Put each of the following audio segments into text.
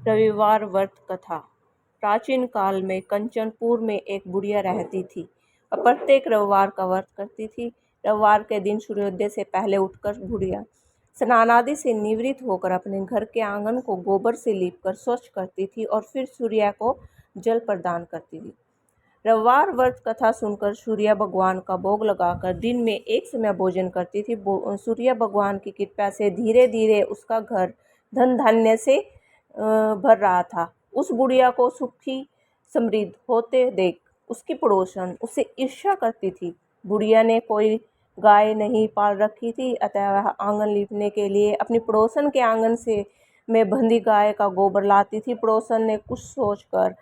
रविवार व्रत कथा। प्राचीन काल में कंचनपुर में एक बुढ़िया रहती थी। वह प्रत्येक रविवार का व्रत करती थी। रविवार के दिन सूर्योदय से पहले उठकर बुढ़िया स्नान आदि से निवृत्त होकर अपने घर के आंगन को गोबर से लीपकर स्वच्छ करती थी और फिर सूर्य को जल प्रदान करती थी। रविवार व्रत कथा सुनकर सूर्य भगवान का भोग लगाकर दिन में एक समय भोजन करती थी। सूर्य भगवान की कृपा से धीरे धीरे उसका घर धन धान्य से भर रहा था। उस बुढ़िया को सुखी समृद्ध होते देख उसकी पड़ोसन उससे ईर्ष्या करती थी। बुढ़िया ने कोई गाय नहीं पाल रखी थी, अतः वह आंगन लीपने के लिए अपनी पड़ोसन के आंगन से में बंधी गाय का गोबर लाती थी। पड़ोसन ने कुछ सोचकर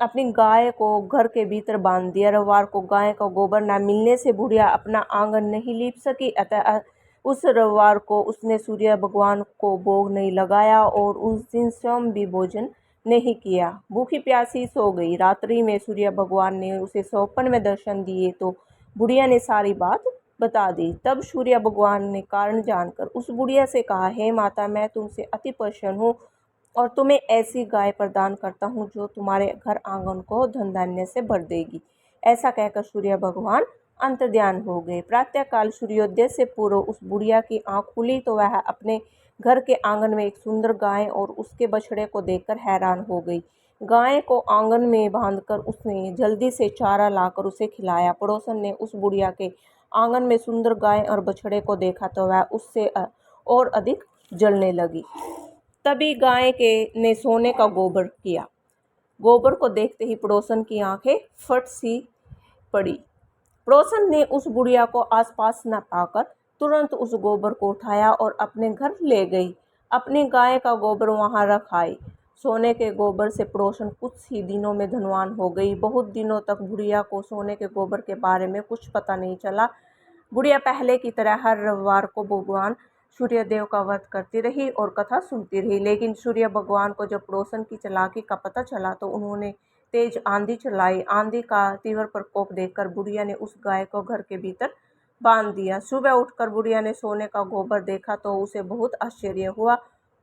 अपनी गाय को घर के भीतर बांध दिया। रविवार को गाय का गोबर न मिलने से बुढ़िया अपना आंगन नहीं लीप सकी, अतः उस रविवार को उसने सूर्य भगवान को भोग नहीं लगाया और उस दिन स्वयं भी भोजन नहीं किया। भूखी प्यासी सो गई। रात्रि में सूर्य भगवान ने उसे स्वप्न में दर्शन दिए तो बुढ़िया ने सारी बात बता दी। तब सूर्य भगवान ने कारण जानकर उस बुढ़िया से कहा, हे माता, मैं तुमसे अति प्रसन्न हूँ और तुम्हें ऐसी गाय प्रदान करता हूँ जो तुम्हारे घर आंगन को धन धान्य से भर देगी। ऐसा कहकर सूर्य भगवान अंतर्ध्यान हो गए। प्रातःकाल सूर्योदय से पूर्व उस बुढ़िया की आंख खुली तो वह अपने घर के आंगन में एक सुंदर गाय और उसके बछड़े को देखकर हैरान हो गई। गाय को आंगन में बांधकर उसने जल्दी से चारा लाकर उसे खिलाया। पड़ोसन ने उस बुढ़िया के आंगन में सुंदर गाय और बछड़े को देखा तो वह उससे और अधिक जलने लगी। तभी गाय ने सोने का गोबर किया। गोबर को देखते ही पड़ोसन की आंखें फट सी पड़ी। पड़ोसन ने उस बुढ़िया को आसपास न पाकर तुरंत उस गोबर को उठाया और अपने घर ले गई। अपनी गाय का गोबर वहां रख आई। सोने के गोबर से पड़ोसन कुछ ही दिनों में धनवान हो गई। बहुत दिनों तक बुढ़िया को सोने के गोबर के बारे में कुछ पता नहीं चला। बुढ़िया पहले की तरह हर रविवार को भगवान सूर्यदेव का व्रत करती रही और कथा सुनती रही। लेकिन सूर्य भगवान को जब पड़ोसन की चालाकी का पता चला तो उन्होंने तेज आंधी चलाई। आंधी का तीव्र प्रकोप देखकर बुढ़िया ने उस गाय को घर के भीतर बांध दिया। सुबह उठकर बुढ़िया ने सोने का गोबर देखा तो उसे बहुत आश्चर्य हुआ।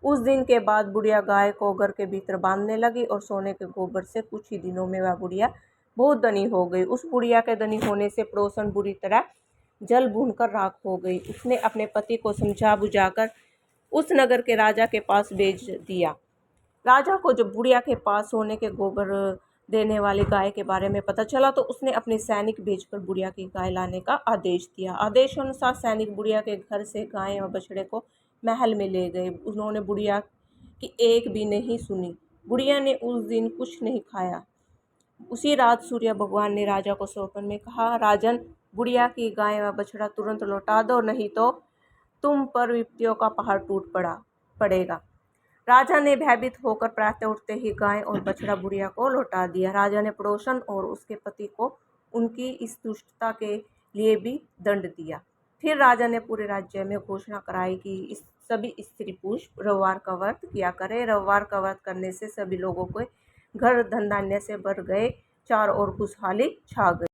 उस दिन के बाद बुढ़िया गाय को घर के भीतर बांधने लगी और सोने के गोबर से कुछ ही दिनों में वह बुढ़िया बहुत धनी हो गई। उस बुढ़िया के धनी होने से पड़ोसन बुरी तरह जल भूनकर राख हो गई। उसने अपने पति को समझा बुझाकर उस नगर के राजा के पास भेज दिया। राजा को जब बुढ़िया के पास सोने के गोबर देने वाली गाय के बारे में पता चला तो उसने अपने सैनिक भेजकर बुढ़िया की गाय लाने का आदेश दिया। आदेश अनुसार सैनिक बुढ़िया के घर से गाय और बछड़े को महल में ले गए। उन्होंने बुढ़िया की एक भी नहीं सुनी। बुढ़िया ने उस दिन कुछ नहीं खाया। उसी रात सूर्य भगवान ने राजा को स्वप्न में कहा, राजन, बुढ़िया की गाय व बछड़ा तुरंत लौटा दो, नहीं तो तुम पर विपत्तियों का पहाड़ टूट पड़ेगा। राजा ने भयभीत होकर प्रातः उठते ही गाय और बछड़ा बुढ़िया को लौटा दिया। राजा ने पड़ोसन और उसके पति को उनकी इस दुष्टता के लिए भी दंड दिया। फिर राजा ने पूरे राज्य में घोषणा कराई कि इस सभी स्त्री पुरुष रविवार का व्रत किया करें। रविवार का व्रत करने से सभी लोगों के घर धन धान्य से भर गए, चारों ओर खुशहाली छा गई।